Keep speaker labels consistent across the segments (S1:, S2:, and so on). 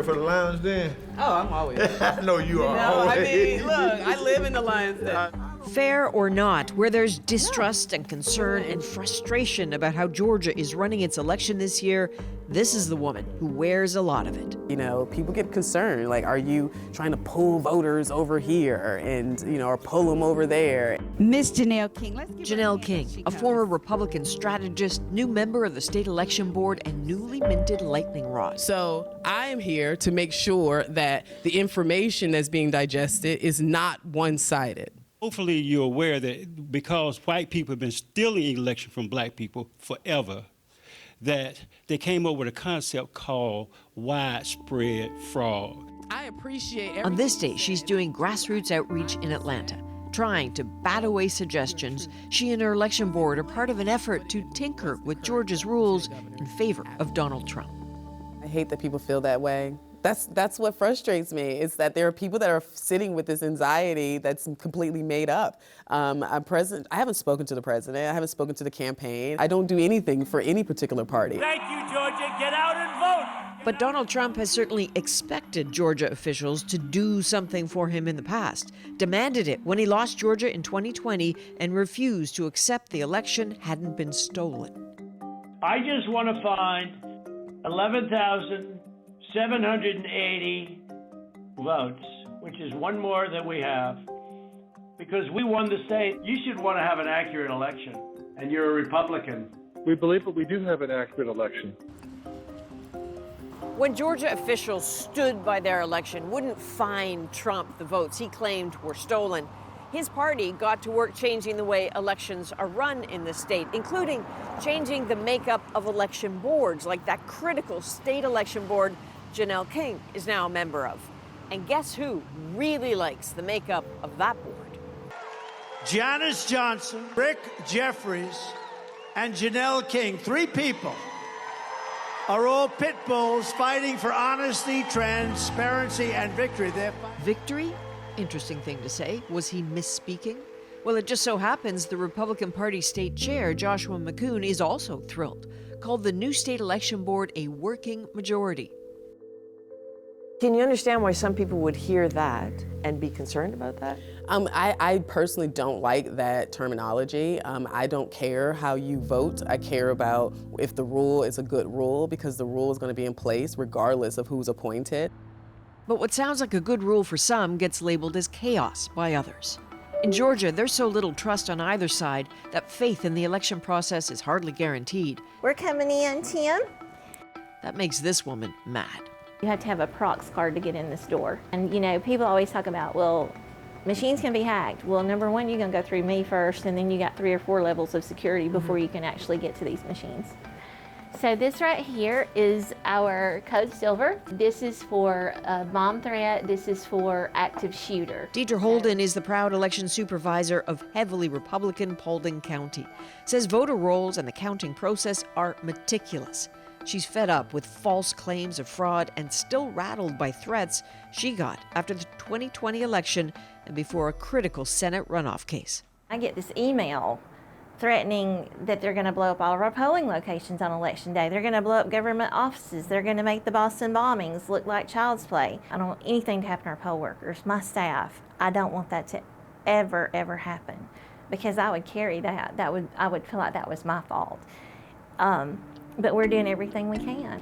S1: for the Lions Den?
S2: Oh, I'm always.
S1: I know you are.
S2: No, I
S1: always.
S2: mean, look, I live in the Lions Den.
S3: Fair or not, where there's distrust and concern and frustration about how Georgia is running its election this year, this is the woman who wears a lot of it.
S2: You know, people get concerned, like, are you trying to pull voters over here and, you know, or pull them over there?
S4: Miss Janelle King.
S3: Janelle King, a former Republican strategist, new member of the state election board, and newly minted lightning rod.
S5: So I am here to make sure that the information that's being digested is not one-sided.
S6: Hopefully you're aware that because white people have been stealing election from black people forever, that they came up with a concept called widespread fraud.
S5: I appreciate
S3: On this day, she's doing grassroots outreach in Atlanta, trying to bat away suggestions she and her election board are part of an effort to tinker with Georgia's rules in favor of Donald Trump.
S2: I hate that people feel that way. That's what frustrates me, is that there are people that are sitting with this anxiety that's completely made up. I haven't spoken to the president. I haven't spoken to the campaign. I don't do anything for any particular party.
S7: Thank you, Georgia. Get out and vote.
S3: But Donald Trump has certainly expected Georgia officials to do something for him in the past, demanded it when he lost Georgia in 2020, and refused to accept the election hadn't been stolen.
S7: I just want to find 11,780 votes, which is one more than we have, because we won the state. You should want to have an accurate election, and you're a Republican.
S8: We believe that we do have an accurate election.
S3: When Georgia officials stood by their election, wouldn't fine Trump the votes he claimed were stolen, his party got to work changing the way elections are run in the state, including changing the makeup of election boards, like that critical state election board Janelle King is now a member of. And guess who really likes the makeup of that board?
S7: Janice Johnson, Rick Jeffries, and Janelle King, three people, are all pit bulls fighting for honesty, transparency, and victory.
S3: Victory? Interesting thing to say. Was he misspeaking? Well, it just so happens the Republican Party state chair, Joshua McCoon, is also thrilled. Called the new state election board a working majority. Can you understand why some people would hear that and be concerned about that?
S2: I personally don't like that terminology. I don't care how you vote. I care about if the rule is a good rule, because the rule is going to be in place regardless of who's appointed.
S3: But what sounds like a good rule for some gets labeled as chaos by others. In Georgia, there's so little trust on either side that faith in the election process is hardly guaranteed.
S9: We're coming in, Tim.
S3: That makes this woman mad.
S9: You have to have a prox card to get in this door. And you know, people always talk about, well, machines can be hacked. Well, number one, you're gonna go through me first, and then you got 3 or 4 levels of security before you can actually get to these machines. So this right here is our code silver. This is for a bomb threat. This is for active shooter.
S3: Deidre Holden is the proud election supervisor of heavily Republican Paulding County. Says voter rolls and the counting process are meticulous. She's fed up with false claims of fraud and still rattled by threats she got after the 2020 election and before a critical Senate runoff case.
S9: I get this email threatening that they're going to blow up all of our polling locations on Election Day. They're going to blow up government offices. They're going to make the Boston bombings look like child's play. I don't want anything to happen to our poll workers, my staff. I don't want that to ever happen, because I would carry that. I would feel like that was my fault. But we're doing everything we can.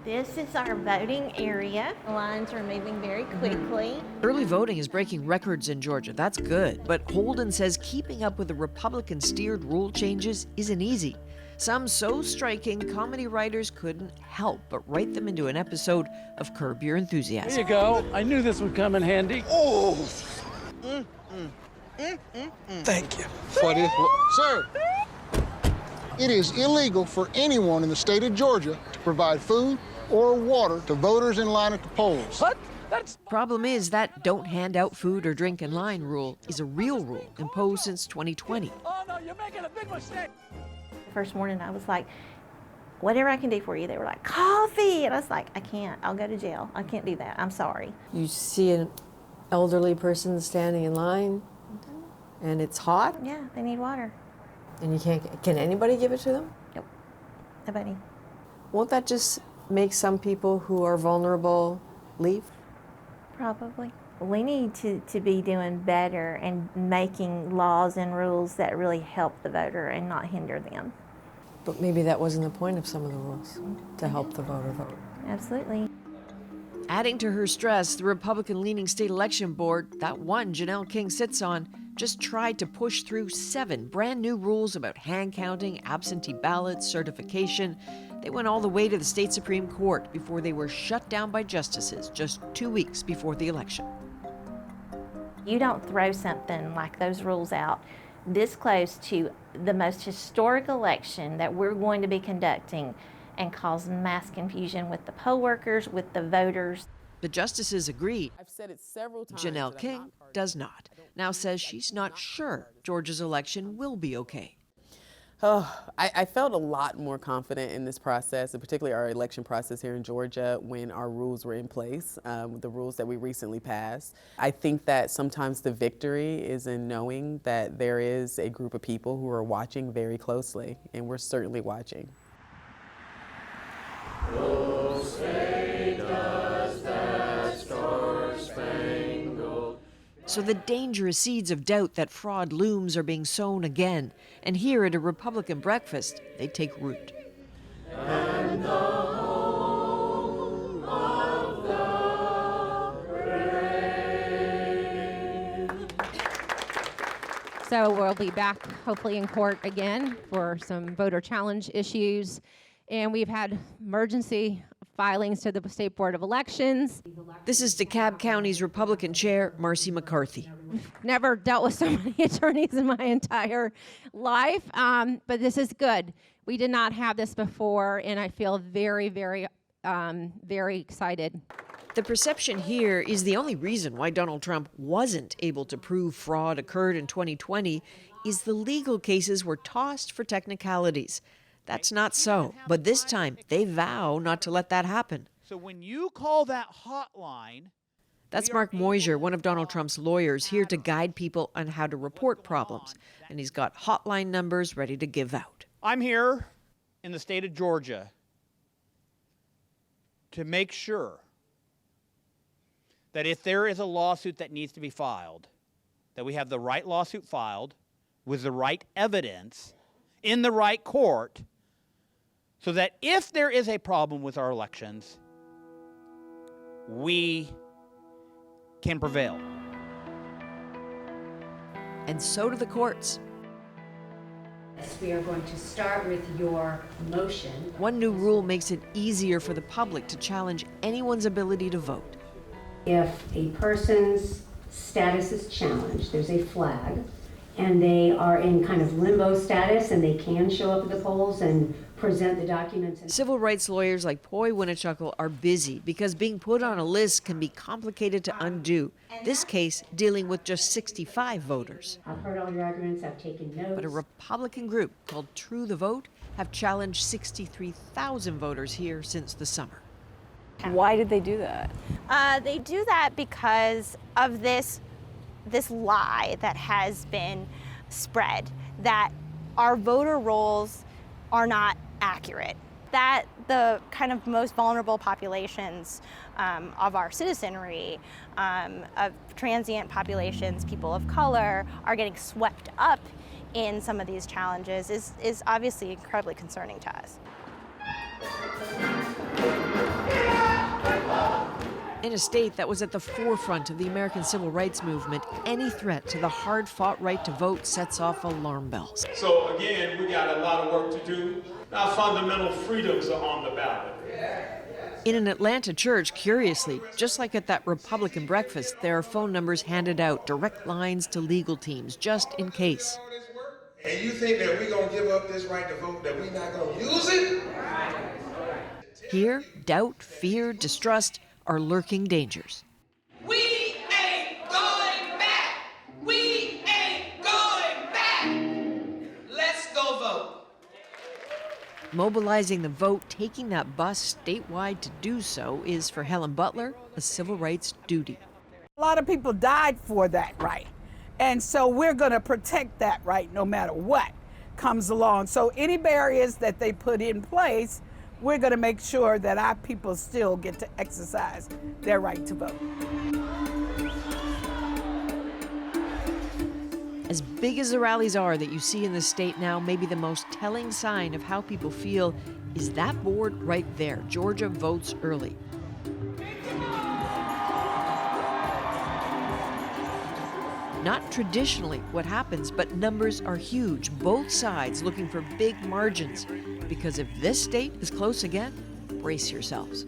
S9: This is our voting area. The lines are moving very quickly.
S3: Early voting is breaking records in Georgia. That's good. But Holden says keeping up with the Republican-steered rule changes isn't easy. Some so striking, comedy writers couldn't help but write them into an episode of Curb Your Enthusiasm.
S10: There you go. I knew this would come in handy.
S1: Oh! Thank you for this.
S11: Sir, it is illegal for anyone in the state of Georgia to provide food or water to voters in line at the polls.
S10: What?
S3: Problem is that don't hand out food or drink in line rule is a real rule imposed since 2020.
S10: Oh, no, you're making a big mistake.
S9: The first morning I was like, whatever I can do for you. They were like, coffee. And I was like, I can't. I'll go to jail. I can't do that. I'm sorry.
S12: You see an elderly person standing in line and it's hot?
S9: Yeah, they need water.
S12: And you can't, can anybody give it to them?
S9: Nope, nobody.
S12: Won't that just make some people who are vulnerable leave?
S9: Probably. We need to be doing better and making laws and rules that really help the voter and not hinder them.
S12: But maybe that wasn't the point of some of the rules, to help the voter vote.
S9: Absolutely.
S3: Adding to her stress, the Republican-leaning state election board, that one Janelle King sits on, just tried to push through 7 brand new rules about hand counting, absentee ballots, certification. They went all the way to the state Supreme Court before they were shut down by justices just 2 weeks before the election.
S9: You don't throw something like those rules out this close to the most historic election that we're going to be conducting and cause mass confusion with the poll workers, with the voters.
S3: The justices agreed.
S2: I've said it several times.
S3: Janelle King does not. Now says she's not sure Georgia's election will be okay.
S2: Oh, I felt a lot more confident in this process, and particularly our election process here in Georgia when our rules were in place, the rules that we recently passed. I think that sometimes the victory is in knowing that there is a group of people who are watching very closely, and we're certainly watching.
S3: So the dangerous seeds of doubt that fraud looms are being sown again. And here at a Republican breakfast, they take root.
S4: And the home of the brave.
S13: So we'll be back hopefully in court again for some voter challenge issues. And we've had emergency filings to the State Board of Elections.
S3: This is DeKalb County's Republican Chair, Marcy McCarthy.
S13: Never dealt with so many attorneys in my entire life, but this is good. We did not have this before, and I feel very, very, very excited.
S3: The perception here is the only reason why Donald Trump wasn't able to prove fraud occurred in 2020 is the legal cases were tossed for technicalities. That's not so, but this time they vow not to let that happen.
S14: So when you call that hotline...
S3: That's Mark Moisier, one of Donald Trump's lawyers, here to guide people on how to report problems. And he's got hotline numbers ready to give out.
S14: I'm here in the state of Georgia to make sure that if there is a lawsuit that needs to be filed, that we have the right lawsuit filed with the right evidence in the right court, so that if there is a problem with our elections, we can prevail.
S3: And so do the courts.
S15: We are going to start with your motion.
S3: One new rule makes it easier for the public to challenge anyone's ability to vote.
S15: If a person's status is challenged, there's a flag, and they are in kind of limbo status and they can show up at the polls and present the documents.
S3: Civil rights lawyers like Poi Winnechuckle are busy because being put on a list can be complicated to undo. This case dealing with just 65 voters.
S15: I've heard all your arguments, I've taken notes.
S3: But a Republican group called True the Vote have challenged 63,000 voters here since the summer.
S16: Why did they do that?
S17: They do that because of this lie that has been spread, that our voter rolls are not accurate, that the kind of most vulnerable populations of our citizenry, of transient populations, people of color, are getting swept up in some of these challenges is obviously incredibly concerning to us.
S3: In a state that was at the forefront of the American civil rights movement, any threat to the hard-fought right to vote sets off alarm bells.
S18: So again, we got a lot of work to do. Our fundamental freedoms are on the ballot.
S3: In an Atlanta church, curiously, just like at that Republican breakfast, there are phone numbers handed out, direct lines to legal teams, just in case.
S18: And you think that we're going to give up this right to vote, that we're not going to use it?
S3: Here, doubt, fear, distrust are lurking dangers.
S4: We ain't going back! We ain't going back! Let's go vote.
S3: Mobilizing the vote, taking that bus statewide to do so is, for Helen Butler, a civil rights duty.
S19: A lot of people died for that right. And so we're going to protect that right no matter what comes along. So any barriers that they put in place, we're going to make sure that our people still get to exercise their right to vote.
S3: As big as the rallies are that you see in the state now, maybe the most telling sign of how people feel is that board right there, Georgia Votes Early. Not traditionally what happens, but numbers are huge. Both sides looking for big margins. Because if this state is close again, brace yourselves.